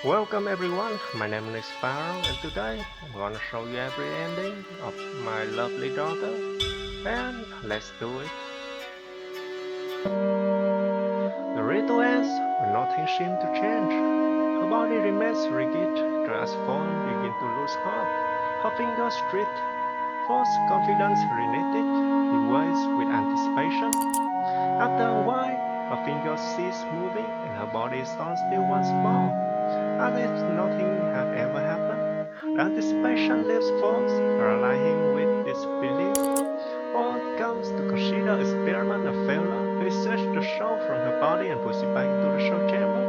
Welcome everyone, my name is Pharaoh and today I'm gonna show you every ending of my lovely daughter and let's do it. The ritual ends when nothing seems to change. Her body remains rigid as Fawn begins to lose hope. Her fingers drift, false confidence reignited, he waits with anticipation. After a while, her fingers cease moving and her body stands still once more, as if nothing had ever happened. The anticipation leaves Fawn, paralyzing him with disbelief. Fawn comes to consider experiment a failure. He snatches the show from her body and puts it back into the show chamber.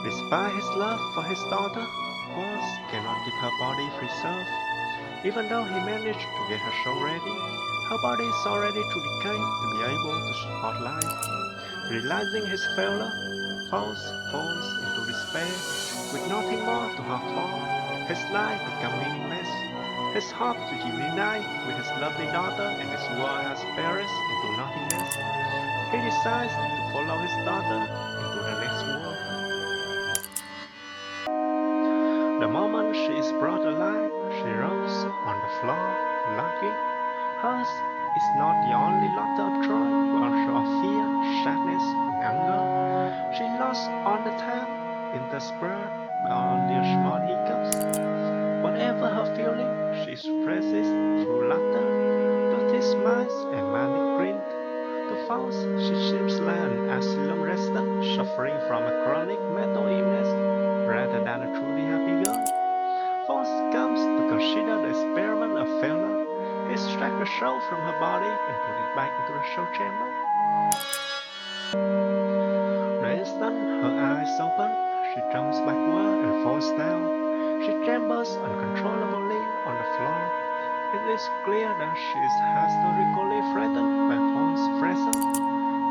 Despite his love for his daughter, Fawn cannot keep her body preserved. Even though he managed to get her show ready, her body is already too decayed to be able to support life. Realizing his failure, Faust falls into despair. With nothing more to hope for, his life becomes meaningless. His hope to reunite with his lovely daughter and his world has perished into nothingness. He decides to follow his daughter into the next world. The moment she is brought alive, she rolls on the floor, lucky. Hers is not the only laughter of joy, but also of fear, sadness, and anger. She lost on the time, interspersed by only small hiccups. Whatever her feeling, she expresses through laughter, toothy smiles, and manic grin. To Faust, she seems like an asylum resident suffering from a chronic mental illness rather than a truly happy girl. Faust comes to consider the experiment a failure. He extracts the soul from her body and put it back into the soul chamber. The instant her eyes open, she jumps backward and falls down. She trembles uncontrollably on the floor. It is clear that she is historically frightened by Faust's presence.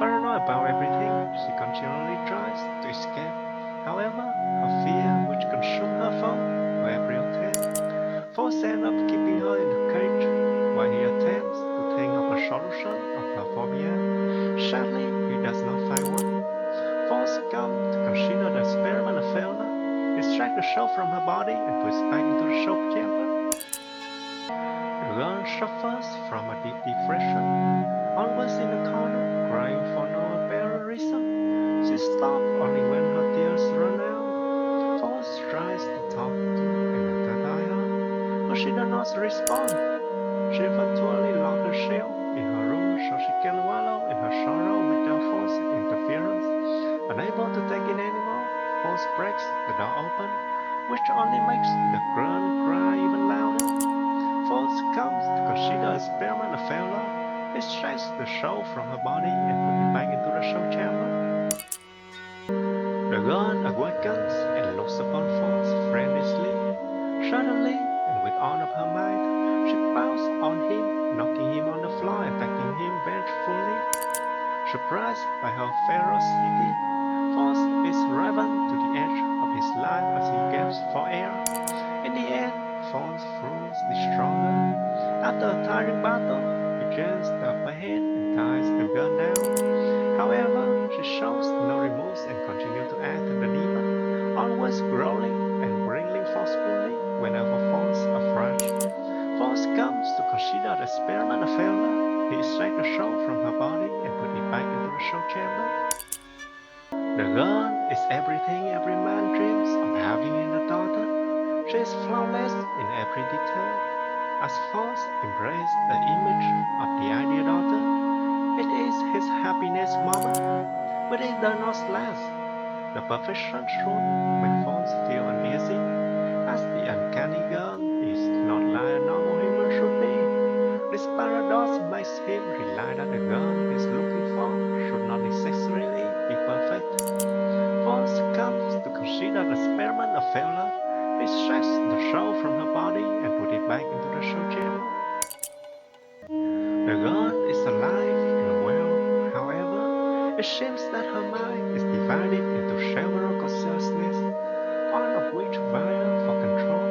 Paranoid about everything, she continually tries to escape. However, her fear which consumes her phone for every attempt. Faust ends up keeping her in the cage while he attempts to think of a solution of her phobia. Sadly, he does not find one. Faust comes to consider the experiment a failure. He extracts the soul from her body and puts it back into the soul chamber. The girl suffers from a deep depression, always in the corner, crying for no apparent reason. She stops only when her tears run out. Faust tries to talk to and entertain her, but she does not respond. She eventually locks herself in her room so she can wallow in her sorrow without Faust's interference. Unable to take it anymore, Faust breaks the door open, which only makes the girl cry even louder. Faust comes to consider experiment a failure. He extracts the soul from her body and puts it back into the soul chamber. The girl awakens and looks upon Faust friendlessly. Suddenly, and with all of her might, she pounces on him, knocking him on the floor, attacking him vengefully. Surprised by her ferocity, Faust is driven to the edge of his life as he gasps for air. In the end, Faust proves the stronger. After a tiring battle, he gains the upper hand and ties the gun down. However, she shows no remorse and continues to act the demon, always growling and wriggling forcefully whenever Faust approaches. Faust comes to consider the experiment a failure. He extracts the soul from her body and puts it back into the soul chamber. The girl is everything every man dreams of having in a daughter. She is flawless in every detail. As Faust embraced the image of the ideal daughter, it is his happiness moment, but it does not last. The perfection soon makes Faust feel uneasy, as the uncanny girl is not like a normal human should be. This paradox makes him realize that the girl he is looking for should not necessarily be perfect. Faust comes to consider the experiment a failure. He extracts the soul from her body and puts it back into the soul chamber. The girl is alive and well, however, it seems that her mind is divided into several consciousnesses, all of which vie for control.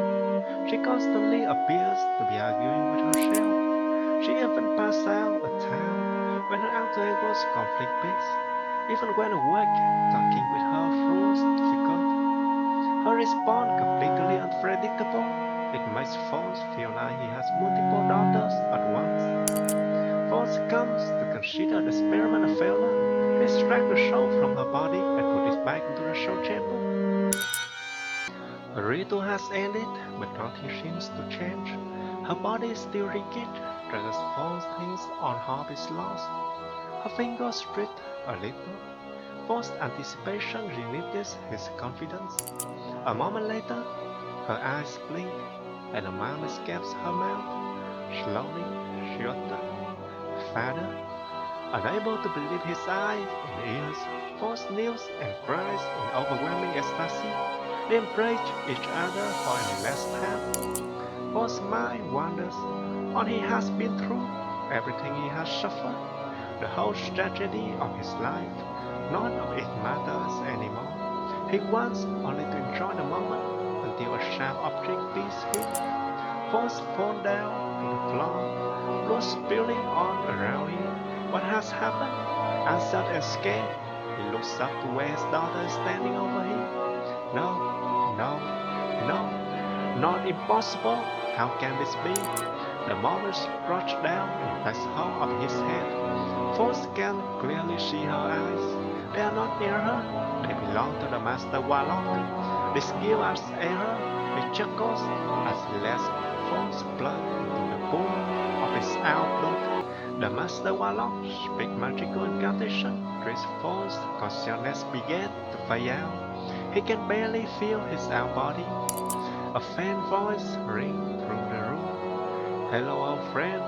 She constantly appears to be arguing with herself. She even passes out a time when her alter ego's conflict peaks, even when awake, talking with her through difficult response completely unpredictable. It makes Force feel like he has multiple daughters at once. Force comes to consider the experiment a failure. He extracts the soul from her body and puts it back into the soul chamber. The ritual has ended, but nothing seems to change. Her body is still rigid, just as Force thinks on half is lost. Her fingers twitch a little. Forced anticipation renews his confidence. A moment later, her eyes blink, and a mouth escapes her mouth. Slowly, she utters, "Father." Unable to believe his eyes and ears, Force kneels and cries in overwhelming ecstasy. They embrace each other for a last time. Force's mind wanders. All he has been through, everything he has suffered, the whole tragedy of his life. None of it matters anymore. He wants only to enjoy the moment until a sharp object beats him. Force falls down to the floor, blood spilling all around him. What has happened? Answered and scared, he looks up to where his daughter is standing over him. No, no, no, not impossible. How can this be? The mother crouched down and takes hold of his head. Force can clearly see her eyes. They are not near her. They belong to the Master Warlock. They skill as error. He chuckles as he lets Force blood into the pool of his outlook. The Master Warlock speaks magical incantation. His Force consciousness began to fade out. He can barely feel his out body. A faint voice rings through the room. "Hello, old friend."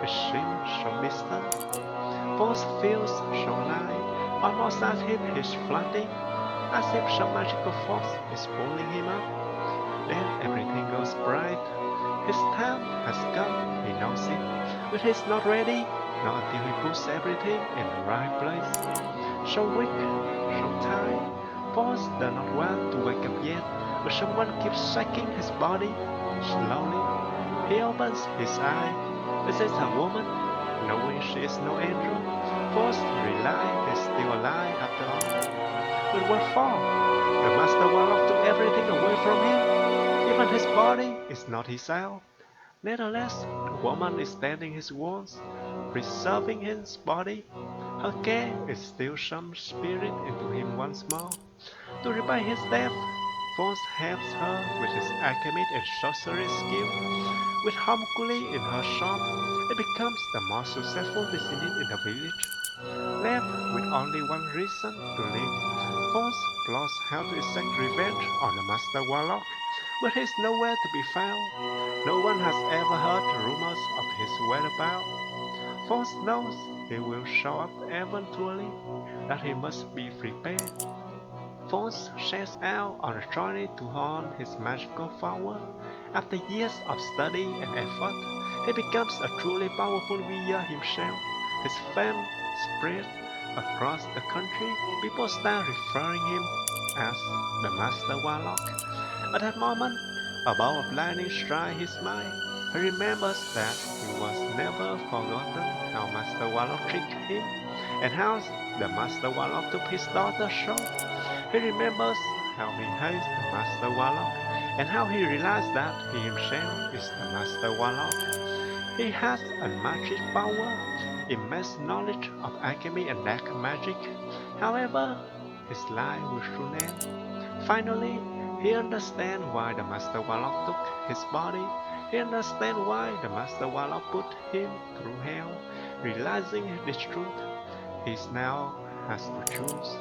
It seems so distant. Force feels so light, almost as if he's floating, as if some magical force is pulling him up. Then everything goes bright. His time has come, he knows it, but he's not ready, not until he puts everything in the right place. So weak, so tired, Force does not want to wake up yet, but someone keeps shaking his body. Slowly, he opens his eye. This is a woman. Knowing she is no angel, Force realizes he's still alive after all. But what for? The Master Warlock took everything away from him. Even his body is not his own. Nevertheless, the woman is tending his wounds, preserving his body. Her care is still some spirit into him once more. To repay his death, Force helps her with his alchemy and sorcery skill. With homunculi in her shop, it becomes the most successful business in the village. Left with only one reason to live, Force plots how to exact revenge on the Master Warlock, but he's nowhere to be found. No one has ever heard rumors of his whereabouts. Force knows he will show up eventually, that he must be prepared. Force sets out on a journey to hone his magical power. After years of study and effort, he becomes a truly powerful warrior himself. His fame spreads across the country. People start referring him as the Master Warlock. At that moment, a bolt of lightning strikes his mind. He remembers that he was never forgotten how Master Warlock tricked him, and how the Master Warlock took his daughter's soul. He remembers how he hates the Master Warlock, and how he realized that he himself is the Master Warlock. He has unmatched power, immense knowledge of alchemy and dark magic. However, his life will soon end. Finally, he understands why the Master Warlock took his body. He understands why the Master Warlock put him through hell. Realizing this truth, he now has to choose.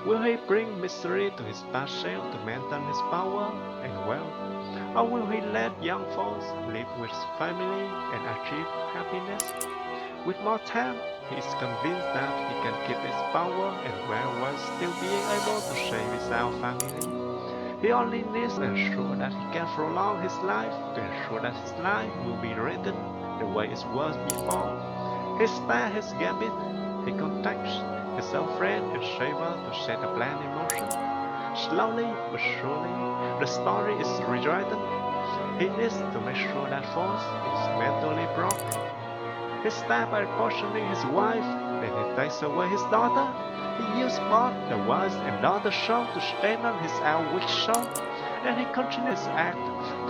Will he bring misery to his past self to maintain his power and wealth? Or will he let young Force live with his family and achieve happiness? With more time, he is convinced that he can keep his power and wealth while still being able to save his own family. He only needs to ensure that he can prolong his life, to ensure that his life will be written the way it was before. He spares his gambit. He contacts his old friend and Shaver to set the plan in motion. Slowly but surely, the story is rewritten. He needs to make sure that Force is mentally broke. He starts by poisoning his wife, then he takes away his daughter. He used both the wise and other soul to strengthen his own weak soul, and he continues his act,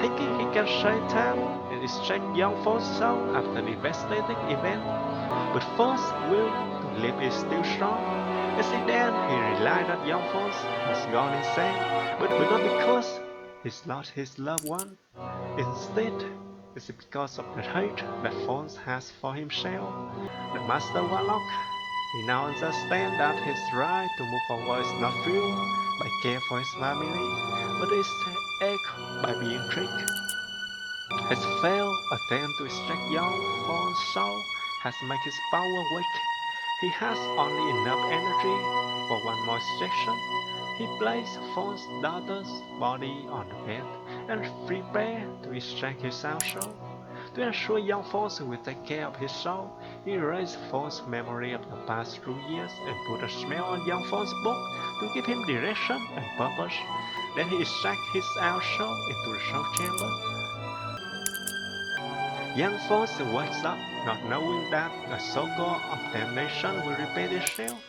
thinking he can save time and extract young Fawn's soul after the devastating event. But Fawn's will to live is still strong. As in the end, he realized that young Fawn has gone insane, but not because he's lost his loved one. Instead, it's because of the hate that Fawn has for himself. The Master Warlock, he now understands that his right to move forward is not fueled by care for his family, but is echoed by being tricked. His failed attempt to extract young Fawn's soul has made his power weak. He has only enough energy for one more extraction. He placed Fawn's daughter's body on the bed and prepared to extract his own soul. To ensure young Fawn will take care of his soul, he erased Fawn's memory of the past 2 years and put a smell on young Fawn's book to give him direction and purpose. Then he extracted his own soul into the soul chamber. Young Fawn wakes up not knowing that a cycle of damnation will repeat itself.